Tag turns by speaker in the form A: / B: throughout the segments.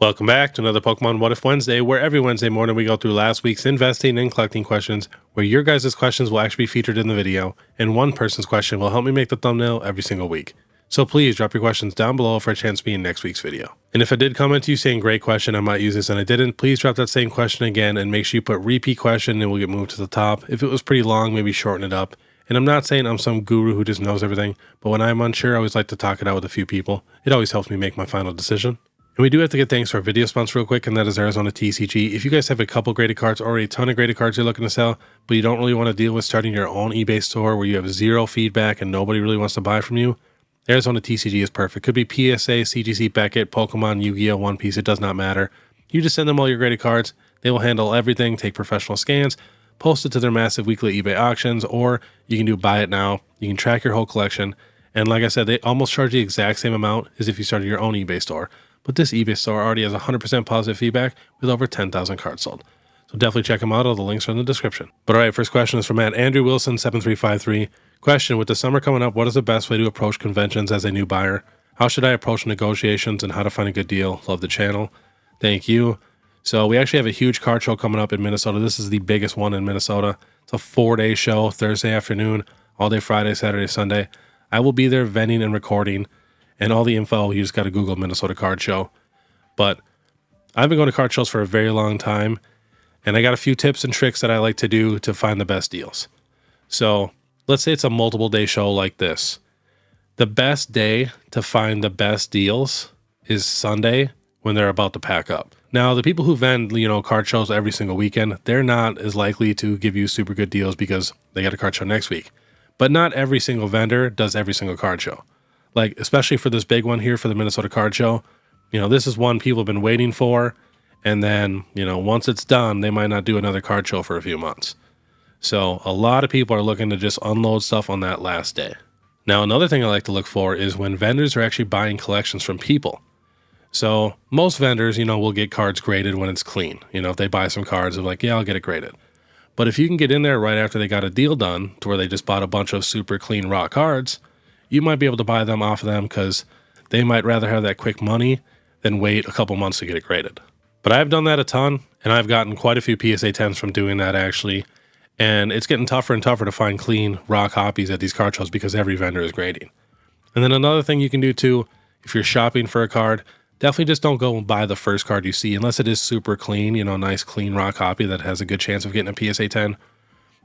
A: Welcome back to another Pokemon What If Wednesday, where every Wednesday morning we go through last week's investing and collecting questions, where your guys' questions will actually be featured in the video, and one person's question will help me make the thumbnail every single week. So please drop your questions down below for a chance to be in next week's video. And if I did comment to you saying great question, I might use this and I didn't, please drop that same question again and make sure you put repeat question and we'll get moved to the top. If it was pretty long, maybe shorten it up. And I'm not saying I'm some guru who just knows everything, but when I'm unsure, I always like to talk it out with a few people. It always helps me make my final decision. And we do have to give thanks to our video sponsor real quick, and that is ARIZONATCG. If you guys have a couple graded cards or a ton of graded cards you're looking to sell, but you don't really want to deal with starting your own eBay store where you have zero feedback and nobody really wants to buy from you, ARIZONATCG is perfect. Could be PSA, CGC, Beckett, Pokemon, Yu-Gi-Oh, One Piece, it does not matter. You just send them all your graded cards, they will handle everything, take professional scans, post it to their massive weekly eBay auctions, or you can do buy it now. You can track your whole collection, and like I said, they almost charge the exact same amount as if you started your own eBay store. But this eBay store already has 100% positive feedback with over 10,000 cards sold. So definitely check them out. All the links are in the description. But all right, first question is from Andrew Wilson 7353. Question, with the summer coming up, what is the best way to approach conventions as a new buyer? How should I approach negotiations and how to find a good deal? Love the channel. Thank you. So we actually have a huge card show coming up in Minnesota. This is the biggest one in Minnesota. It's a 4-day show, Thursday afternoon, all day Friday, Saturday, Sunday. I will be there vending and recording. And all the info, you just got to Google Minnesota Card Show. But I've been going to card shows for a very long time, and I got a few tips and tricks that I like to do to find the best deals. So let's say it's a multiple day show like this. The best day to find the best deals is Sunday when they're about to pack up. Now, the people who vend, card shows every single weekend, they're not as likely to give you super good deals because they got a card show next week. But not every single vendor does every single card show. Like, especially for this big one here for the Minnesota Card Show, this is one people have been waiting for. And then, once it's done, they might not do another card show for a few months. So a lot of people are looking to just unload stuff on that last day. Now, another thing I like to look for is when vendors are actually buying collections from people. So most vendors, will get cards graded when it's clean. If they buy some cards, they're like, yeah, I'll get it graded. But if you can get in there right after they got a deal done to where they just bought a bunch of super clean raw cards, you might be able to buy them off of them because they might rather have that quick money than wait a couple months to get it graded. But I've done that a ton, and I've gotten quite a few PSA 10s from doing that actually. And it's getting tougher and tougher to find clean, raw copies at these card shows because every vendor is grading. And then another thing you can do too, if you're shopping for a card, definitely just don't go and buy the first card you see unless it is super clean, nice clean raw copy that has a good chance of getting a PSA 10.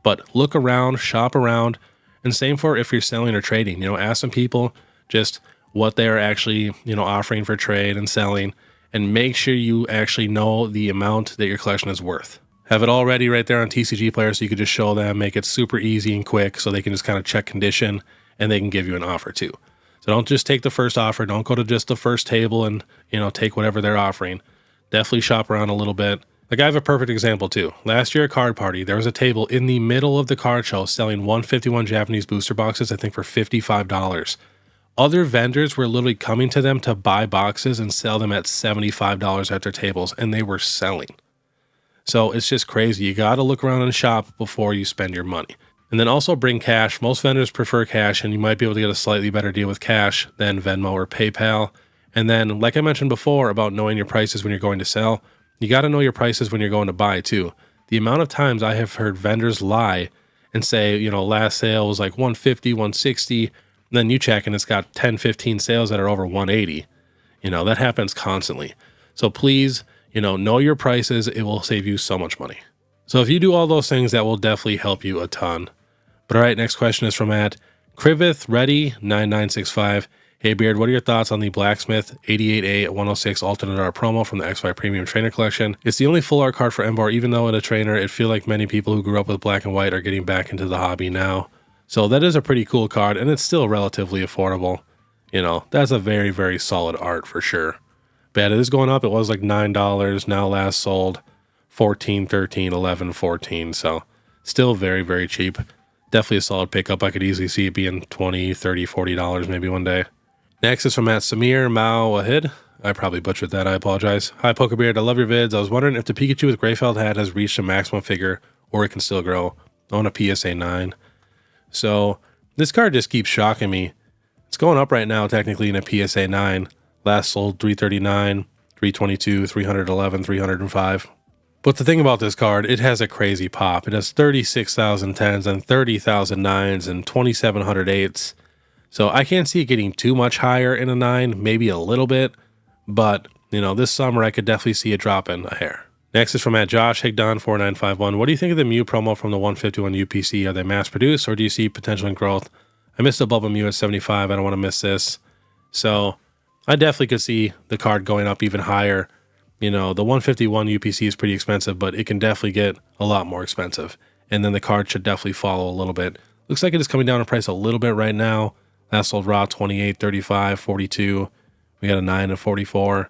A: But look around, shop around. And same for if you're selling or trading, ask some people just what they're actually, offering for trade and selling, and make sure you actually know the amount that your collection is worth. Have it all ready right there on TCG Player so you can just show them, make it super easy and quick so they can just kind of check condition and they can give you an offer too. So don't just take the first offer. Don't go to just the first table and, take whatever they're offering. Definitely shop around a little bit. Like I have a perfect example too. Last year at Card Party, there was a table in the middle of the card show selling 151 Japanese booster boxes, I think for $55. Other vendors were literally coming to them to buy boxes and sell them at $75 at their tables, and they were selling. So it's just crazy. You got to look around and shop before you spend your money. And then also bring cash. Most vendors prefer cash, and you might be able to get a slightly better deal with cash than Venmo or PayPal. And then, like I mentioned before about knowing your prices when you're going to sell, you got to know your prices when you're going to buy too. The amount of times I have heard vendors lie and say, last sale was like 150, 160, and then you check and it's got 10, 15 sales that are over 180. That happens constantly. So please, know your prices. It will save you so much money. So if you do all those things, that will definitely help you a ton. But all right, next question is from Krivith Ready 9965. Hey Beard, what are your thoughts on the Blacksmith 88A 106 alternate art promo from the XY Premium Trainer Collection? It's the only full art card for Embar, even though in a trainer, it feels like many people who grew up with black and white are getting back into the hobby now. So that is a pretty cool card, and it's still relatively affordable. That's a very, very solid art for sure. But it is going up. It was like $9, now last sold $14, $13, $11, $14. So still very, very cheap. Definitely a solid pickup. I could easily see it being $20, $30, $40 maybe one day. Next is from Samir Mawahid. I probably butchered that. I apologize. Hi, PokeBeard. I love your vids. I was wondering if the Pikachu with Greyfeld hat has reached a maximum figure or it can still grow. I want a PSA 9. So this card just keeps shocking me. It's going up right now, technically, in a PSA 9. Last sold $339, 322, 311, 305. But the thing about this card, it has a crazy pop. It has 36,000 10s and 30,000 9s and 2,700 8s. So I can't see it getting too much higher in a 9, maybe a little bit. But, you know, this summer I could definitely see it dropping a hair. Next is from Josh Higdon 4951. What do you think of the Mew promo from the 151 UPC? Are they mass produced or do you see potential in growth? I missed the Bubble Mew at 75. I don't want to miss this. So I definitely could see the card going up even higher. You know, the 151 UPC is pretty expensive, but it can definitely get a lot more expensive. And then the card should definitely follow a little bit. Looks like it is coming down in price a little bit right now. Last sold raw 28, 35, 42. We got a 9 and 44.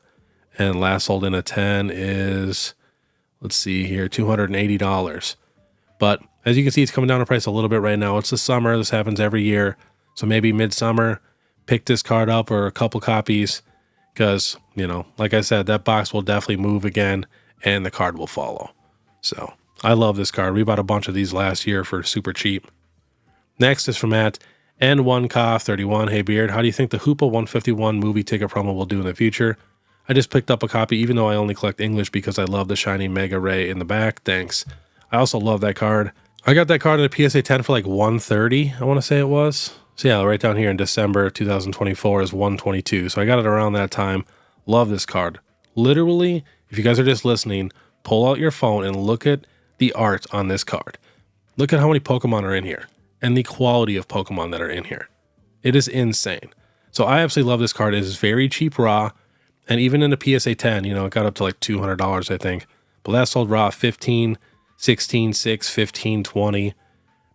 A: And last sold in a 10 is, let's see here, $280. But as you can see, it's coming down in price a little bit right now. It's the summer. This happens every year. So maybe midsummer, pick this card up or a couple copies. Because, you know, like I said, that box will definitely move again and the card will follow. So I love this card. We bought a bunch of these last year for super cheap. Next is from N1Cough31. Hey Beard, how do you think the Hoopa 151 movie ticket promo will do in the future? I just picked up a copy even though I only collect English because I love the shiny Mega Ray in the back. Thanks. I also love that card. I got that card in a PSA 10 for like 130, I want to say it was. So yeah, right down here in December 2024 is 122. So I got it around that time. Love this card. Literally, if you guys are just listening, pull out your phone and look at the art on this card. Look at how many Pokemon are in here and the quality of Pokemon that are in here. It is insane. So I absolutely love this card. It is very cheap raw. And even in a PSA 10, you know, it got up to like $200, I think. But last sold raw 15, 16, 6, 15, 20.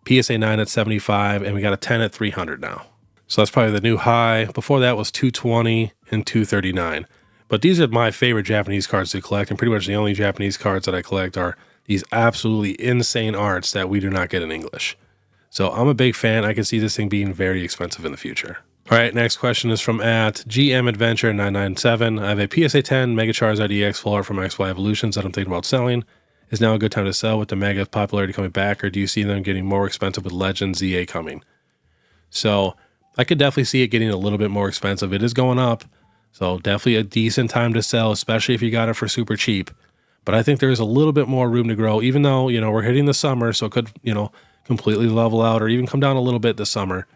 A: PSA 9 at 75, and we got a 10 at 300 now. So that's probably the new high. Before that was 220 and 239. But these are my favorite Japanese cards to collect, and pretty much the only Japanese cards that I collect are these absolutely insane arts that we do not get in English. So I'm a big fan. I can see this thing being very expensive in the future. All right, next question is from @GMAdventure997. I have a PSA 10 Mega Charizard EX Full Art from XY Evolutions that I'm thinking about selling. Is now a good time to sell with the Mega popularity coming back, or do you see them getting more expensive with Legend ZA coming? So I could definitely see it getting a little bit more expensive. It is going up, so definitely a decent time to sell, especially if you got it for super cheap. But I think there's a little bit more room to grow, even though, you know, we're hitting the summer, so it could, you know, completely level out or even come down a little bit this summer.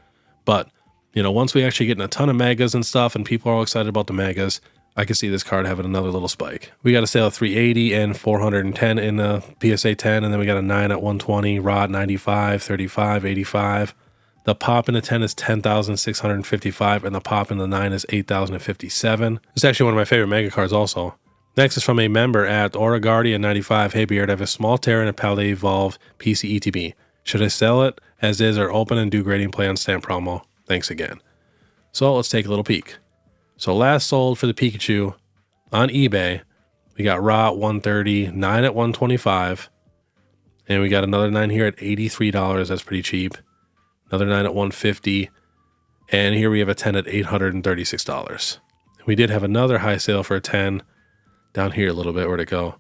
A: But, you know, once we actually get in a ton of Megas and stuff and people are all excited about the Megas, I can see this card having another little spike. We got a sale of 380 and 410 in the PSA 10, and then we got a 9 at 120, raw at 95, 35, 85. The pop in the 10 is 10,655, and the pop in the 9 is 8,057. It's actually one of my favorite Mega cards also. Next is from a member at AuraGuardian95. Hey Beard, I have a small tear in a Paldea Evolve PC ETB. Should I sell it as is or open and do grading play on stamp promo? Thanks again. So let's take a little peek. So last sold for the Pikachu on eBay, we got raw at 130, 9 at 125, and we got another 9 here at $83. That's pretty cheap. Another 9 at 150, and here we have a 10 at $836. We did have another high sale for a 10 down here a little bit. Where'd it go?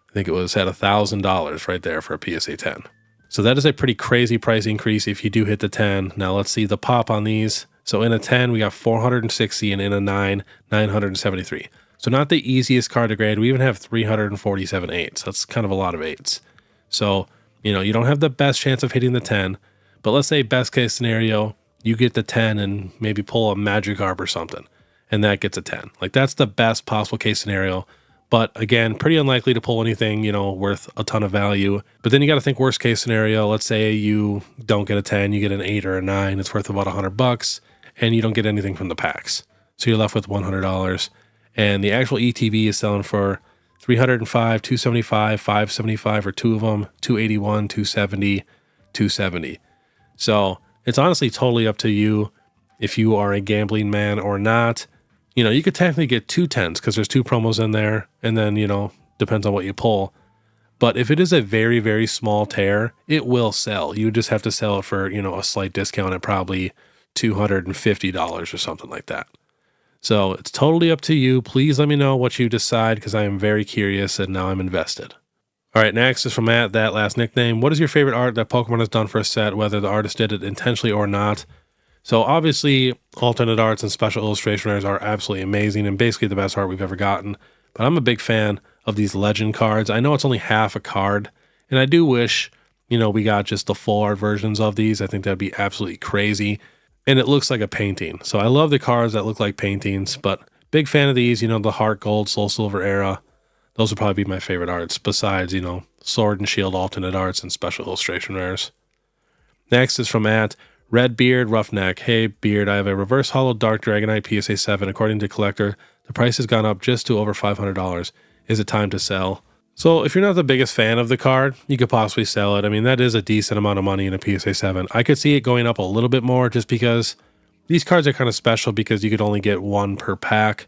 A: I think it was at $1,000 right there for a PSA 10. So that is a pretty crazy price increase if you do hit the 10. Now let's see the pop on these. So in a 10, we got 460, and in a 9, 973. So not the easiest card to grade. We even have 347 8s. That's kind of a lot of 8s. So, you know, you don't have the best chance of hitting the 10, but let's say best case scenario, you get the 10 and maybe pull a Magikarp or something, and that gets a 10. Like that's the best possible case scenario. But again, pretty unlikely to pull anything, you know, worth a ton of value. But then you got to think worst case scenario. Let's say you don't get a 10, you get an 8 or a 9. It's worth about $100. And you don't get anything from the packs. So you're left with $100. And the actual ETB is selling for $305, $275, $575 for two of them, $281, $270, $270. So it's honestly totally up to you if you are a gambling man or not. You know, you could technically get 2 10s because there's 2 promos in there. And then, you know, depends on what you pull. But if it is a very, very small tear, it will sell. You just have to sell it for, you know, a slight discount at probably $250 or something like that. So it's totally up to you. Please let me know what you decide because I am very curious and now I'm invested. All right, next is from Matt, that last nickname. What is your favorite art that Pokemon has done for a set, whether the artist did it intentionally or not? So obviously, alternate arts and special illustration arts are absolutely amazing and basically the best art we've ever gotten. But I'm a big fan of these legend cards. I know it's only half a card, and I do wish, you know, we got just the full art versions of these. I think that'd be absolutely crazy. And it looks like a painting. So I love the cards that look like paintings, but big fan of these, you know, the Heart Gold, Soul Silver era. Those would probably be my favorite arts, besides, you know, Sword and Shield alternate arts and special illustration rares. Next is from Redbeard Roughneck. Hey Beard, I have a reverse hollow Dark Dragonite PSA 7. According to Collectr, the price has gone up just to over $500. Is it time to sell? So if you're not the biggest fan of the card, you could possibly sell it. I mean, that is a decent amount of money in a PSA 7. I could see it going up a little bit more just because these cards are kind of special because you could only get one per pack.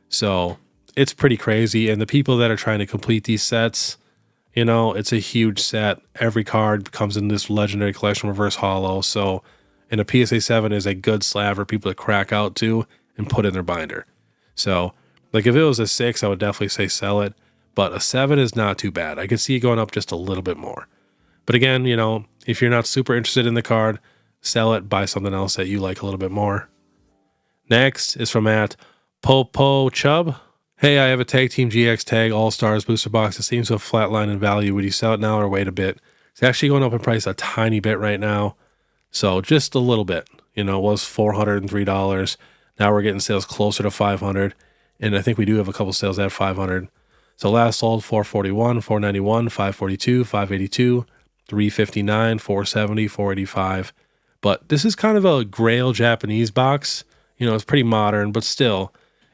A: So it's pretty crazy. And the people that are trying to complete these sets, you know, it's a huge set. Every card comes in this legendary collection reverse hollow. So, and a PSA 7 is a good slab for people to crack out to and put in their binder. So, like if it was a 6, I would definitely say sell it. But a 7 is not too bad. I could see it going up just a little bit more. But again, you know, if you're not super interested in the card, sell it, buy something else that you like a little bit more. Next is from Popo Chubb. Hey, I have a Tag Team GX Tag All-Stars booster box. It seems to have flatlined in value. Would you sell it now or wait a bit? It's actually going up in price a tiny bit right now. So just a little bit. You know, it was $403. Now we're getting sales closer to $500. And I think we do have a couple sales at $500. So last sold $441, $491, $542, $582, $359, $470, $485. But this is kind of a Grail Japanese box. You know, it's pretty modern, but still,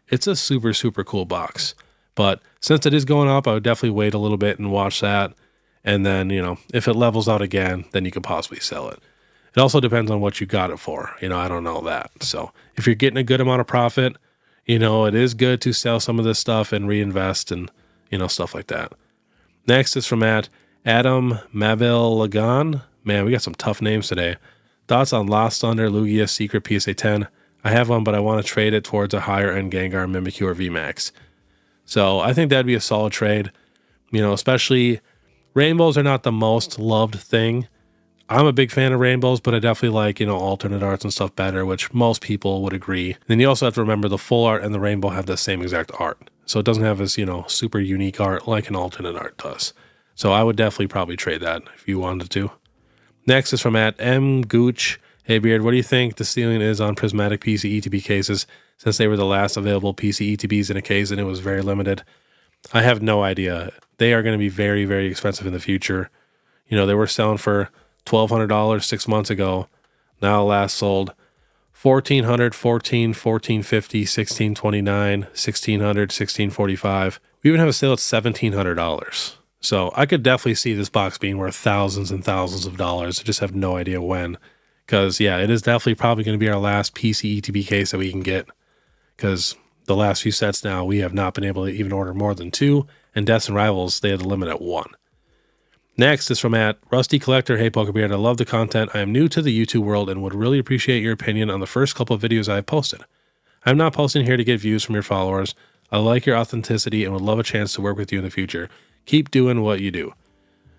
A: it's a super, super cool box. But since it is going up, I would definitely wait a little bit and watch that. And then, you know, if it levels out again, then you could possibly sell it. It also depends on what you got it for. You know, I don't know that. So if you're getting a good amount of profit, you know, it is good to sell some of this stuff and reinvest and, you know, stuff like that. Next is from Adam Mavel-Lagan. Man, we got some tough names today. Thoughts on Lost Thunder Lugia Secret PSA 10? I have one, but I want to trade it towards a higher end Gengar Mimikyu VMAX. So I think that'd be a solid trade. You know, especially rainbows are not the most loved thing. I'm a big fan of rainbows, but I definitely like, you know, alternate arts and stuff better, which most people would agree. Then you also have to remember the full art and the rainbow have the same exact art. So it doesn't have this, you know, super unique art like an alternate art does. So I would definitely probably trade that if you wanted to. Next is from M. Gooch. Hey Beard, what do you think the ceiling is on prismatic PC ETB cases since they were the last available PC ETBs in a case and it was very limited? I have no idea. They are going to be very, very expensive in the future. You know, they were selling for $1,200 6 months ago. Now last sold $1,400, $1,400, $1,450, $1,629, $1,600, $1,645. We even have a sale at $1,700. So I could definitely see this box being worth thousands and thousands of dollars. I just have no idea when. Because, yeah, it is definitely probably going to be our last PC ETB case that we can get. Because the last few sets now, we have not been able to even order more than 2. And Deaths and Rivals, they had the limit at 1. Next is from Rusty Collector. Hey PokeBeard, I love the content. I am new to the YouTube world and would really appreciate your opinion on the first couple of videos I have posted. I'm not posting here to get views from your followers. I like your authenticity and would love a chance to work with you in the future. Keep doing what you do.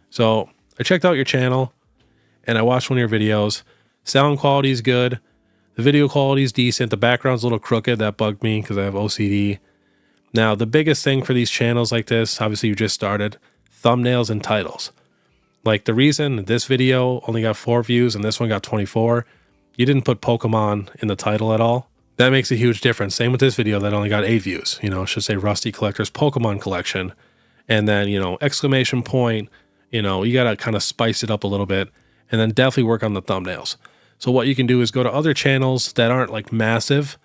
A: So I checked out your channel and I watched one of your videos. Sound quality is good. The video quality is decent. The background's a little crooked. That bugged me because I have OCD. Now, the biggest thing for these channels like this, obviously you just started, thumbnails and titles. Like the reason this video only got 4 views and this one got 24, you didn't put Pokemon in the title at all. That makes a huge difference. Same with this video that only got 8 views. You know, it should say Rusty Collector's Pokemon Collection. And then, you know, exclamation point, you know, you got to kind of spice it up a little bit and then definitely work on the thumbnails. So what you can do is go to other channels that aren't like massive,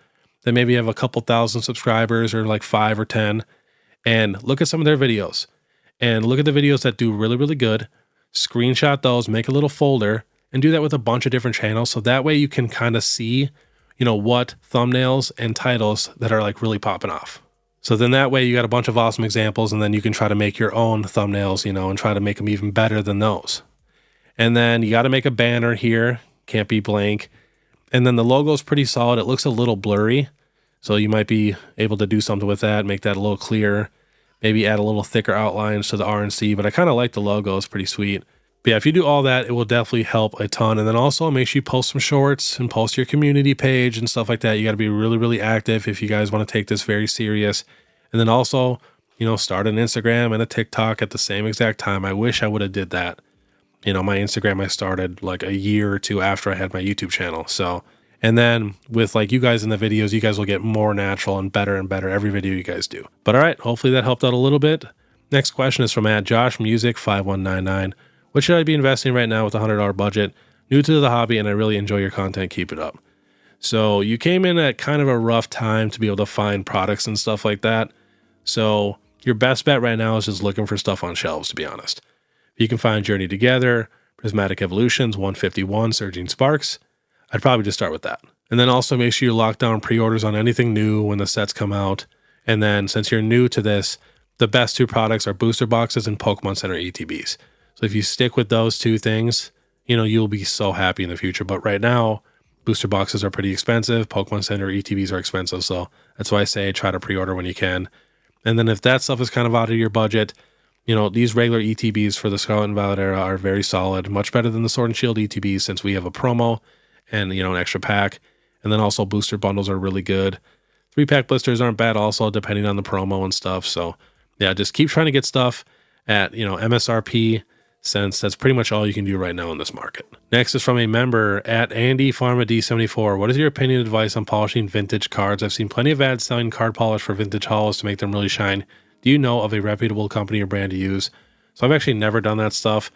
A: that maybe have a couple thousand subscribers or like 5 or 10, and look at some of their videos and look at the videos that do really, really good. Screenshot those, make a little folder, and do that with a bunch of different channels. So that way you can kind of see, you know, what thumbnails and titles that are like really popping off. So then that way you got a bunch of awesome examples and then you can try to make your own thumbnails, you know, and try to make them even better than those. And then you got to make a banner here. Can't be blank. And then the logo is pretty solid. It looks a little blurry. So you might be able to do something with that, make that a little clearer. Maybe add a little thicker outlines to the RNC, but I kind of like the logo. It's pretty sweet. But yeah, if you do all that, it will definitely help a ton. And then also make sure you post some shorts and post your community page and stuff like that. You got to be really, really active if you guys want to take this very serious. And then also, start an Instagram and a TikTok at the same exact time. I wish I would have did that. My Instagram I started like a year or two after I had my YouTube channel. So, and then with like you guys in the videos, you guys will get more natural and better every video you guys do. But all right, hopefully that helped out a little bit. Next question is from @JoshMusic5199. What should I be investing right now with a $100 budget? New to the hobby and I really enjoy your content. Keep it up. So you came in at kind of a rough time to be able to find products and stuff like that. So your best bet right now is just looking for stuff on shelves, to be honest. If you can find Journey Together, Prismatic Evolutions, 151, Surging Sparks, I'd probably just start with that. And then also make sure you lock down pre-orders on anything new when the sets come out. And then since you're new to this, the best two products are booster boxes and Pokemon Center ETBs. So if you stick with those two things, you'll be so happy in the future. But right now, booster boxes are pretty expensive. Pokemon Center ETBs are expensive. So that's why I say try to pre-order when you can. And then if that stuff is kind of out of your budget, these regular ETBs for the Scarlet and Violet era are very solid, much better than the Sword and Shield ETBs since we have a promo and, an extra pack. And then also booster bundles are really good. 3-pack blisters aren't bad also, depending on the promo and stuff. So yeah, just keep trying to get stuff at, MSRP, since that's pretty much all you can do right now in this market. Next is from a member @AndyPharmaD74. What is your opinion and advice on polishing vintage cards? I've seen plenty of ads selling card polish for vintage hauls to make them really shine. Do you know of a reputable company or brand to use? So I've actually never done that stuff.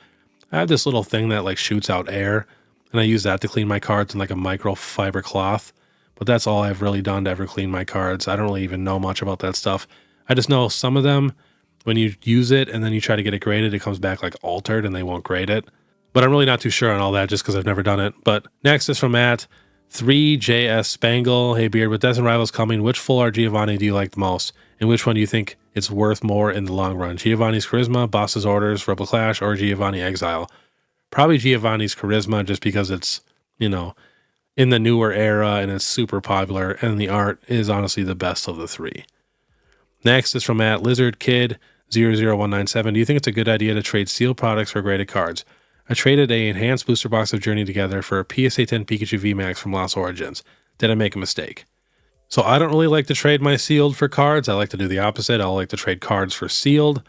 A: I have this little thing that like shoots out air, and I use that to clean my cards in like a microfiber cloth. But that's all I've really done to ever clean my cards. I don't really even know much about that stuff. I just know some of them, when you use it and then you try to get it graded, it comes back like altered and they won't grade it. But I'm really not too sure on all that just because I've never done it. But next is from @3JS Spangle. Hey Beard, with Death and Rivals coming, which full art Giovanni do you like the most? And which one do you think it's worth more in the long run? Giovanni's Charisma, Boss's Orders, Rebel Clash, or Giovanni Exile? Probably Giovanni's Charisma just because it's, in the newer era and it's super popular and the art is honestly the best of the three. Next is from @LizardKid00197. Do you think it's a good idea to trade sealed products for graded cards? I traded a enhanced booster box of Journey Together for a PSA 10 Pikachu VMAX from Lost Origins. Did I make a mistake? So I don't really like to trade my sealed for cards. I like to do the opposite. I like to trade cards for sealed.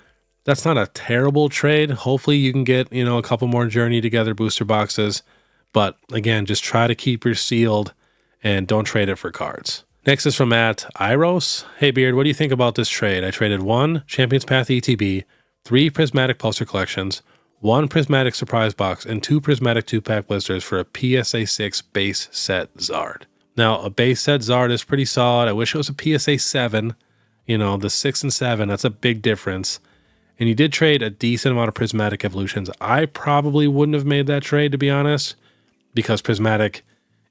A: That's not a terrible trade. Hopefully you can get, a couple more Journey Together booster boxes. But again, just try to keep your sealed and don't trade it for cards. Next is from @Iros. Hey Beard, what do you think about this trade? I traded 1 Champions Path ETB, 3 Prismatic Pulsar Collections, 1 Prismatic Surprise Box, and 2 Prismatic 2-pack blisters for a PSA 6 base set Zard. Now, a base set Zard is pretty solid. I wish it was a PSA 7. The 6 and 7, that's a big difference. And you did trade a decent amount of Prismatic Evolutions. I probably wouldn't have made that trade, to be honest, because Prismatic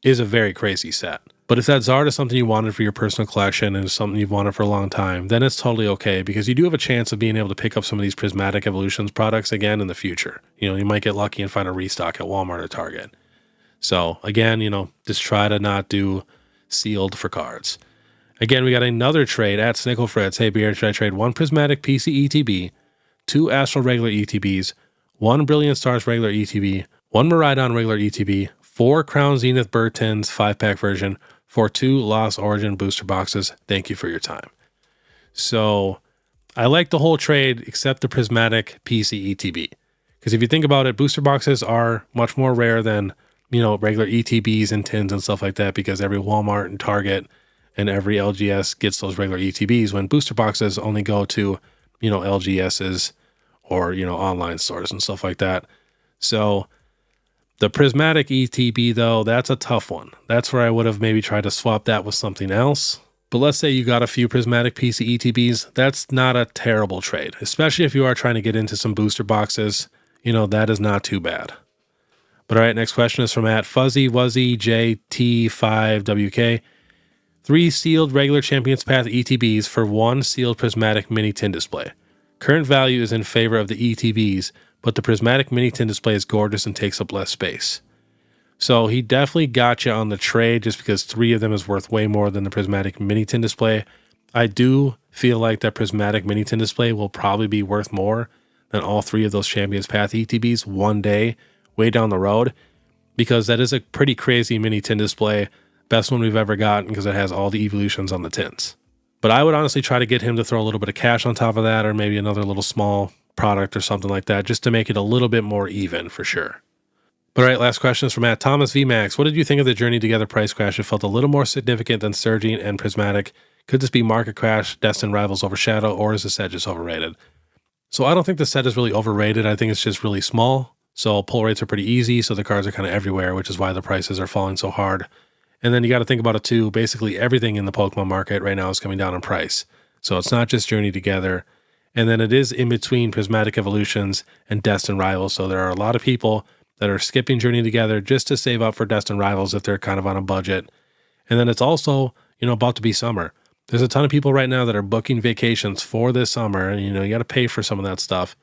A: is a very crazy set. But if that Zard is something you wanted for your personal collection and is something you've wanted for a long time, then it's totally okay because you do have a chance of being able to pick up some of these Prismatic Evolutions products again in the future. You might get lucky and find a restock at Walmart or Target. So again, just try to not do sealed for cards. Again, we got another trade @SnickleFritz. Hey Beard, should I trade 1 Prismatic PC ETB, 2 Astral regular ETBs, 1 Brilliant Stars regular ETB, 1 Miraidon regular ETB, 4 Crown Zenith Burtons 5-pack version, for 2 Lost Origin booster boxes? Thank you for your time. So I like the whole trade except the Prismatic PC ETB. Because if you think about it, booster boxes are much more rare than, regular ETBs and tins and stuff like that because every Walmart and Target and every LGS gets those regular ETBs when booster boxes only go to, LGSs or, online stores and stuff like that. So the Prismatic ETB, though, that's a tough one. That's where I would have maybe tried to swap that with something else. But let's say you got a few Prismatic PC ETBs. That's not a terrible trade, especially if you are trying to get into some booster boxes. That is not too bad. But all right, next question is from @FuzzyWuzzyJT5WK. 3 sealed regular Champions Path ETBs for 1 sealed Prismatic Mini Tin display. Current value is in favor of the ETBs, but the Prismatic Mini Tin display is gorgeous and takes up less space. So he definitely got you on the trade just because 3 of them is worth way more than the Prismatic Mini Tin display. I do feel like that Prismatic Mini Tin display will probably be worth more than all 3 of those Champions Path ETBs one day, way down the road, because that is a pretty crazy Mini Tin display. Best one we've ever gotten because it has all the evolutions on the tins. But I would honestly try to get him to throw a little bit of cash on top of that, or maybe another little small product or something like that, just to make it a little bit more even for sure. But all right, last question is from Thomas VMAX. What did you think of the Journey Together price crash? It felt a little more significant than Surging and Prismatic. Could this be market crash, Destined Rivals overshadow, or is the set just overrated? So I don't think the set is really overrated. I think it's just really small. So pull rates are pretty easy. So the cards are kind of everywhere, which is why the prices are falling so hard. And then you got to think about it too. Basically everything in the Pokemon market right now is coming down in price. So it's not just Journey Together. And then it is in between Prismatic Evolutions and Destined Rivals. So there are a lot of people that are skipping Journey Together just to save up for Destined Rivals if they're kind of on a budget. And then it's also, about to be summer. There's a ton of people right now that are booking vacations for this summer, and you got to pay for some of that stuff.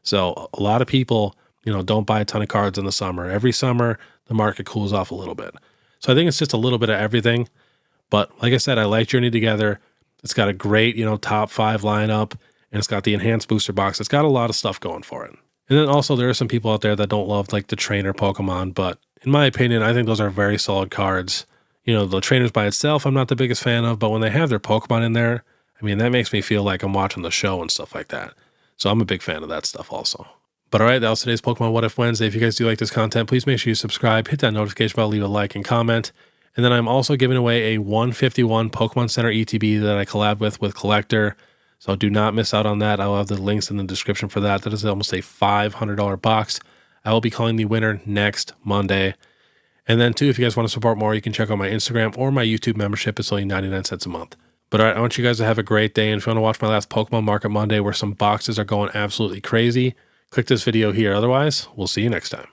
A: So a lot of people, don't buy a ton of cards in the summer. Every summer, the market cools off a little bit. So I think it's just a little bit of everything. But like I said, I like Journey Together. It's got a great, top 5 lineup, and it's got the enhanced booster box. It's got a lot of stuff going for it. And then also there are some people out there that don't love like the trainer Pokemon, but in my opinion, I think those are very solid cards. The trainers by itself, I'm not the biggest fan of, but when they have their Pokemon in there, that makes me feel like I'm watching the show and stuff like that. So I'm a big fan of that stuff also. But all right, that was today's Pokemon What If Wednesday. If you guys do like this content, please make sure you subscribe, hit that notification bell, leave a like and comment. And then I'm also giving away a 151 Pokemon Center ETB that I collab with Collectr. So do not miss out on that. I'll have the links in the description for that. That is almost a $500 box. I will be calling the winner next Monday. And then too, if you guys want to support more, you can check out my Instagram or my YouTube membership. It's only 99 cents a month. But all right, I want you guys to have a great day. And if you want to watch my last Pokemon Market Monday where some boxes are going absolutely crazy, click this video here. Otherwise, we'll see you next time.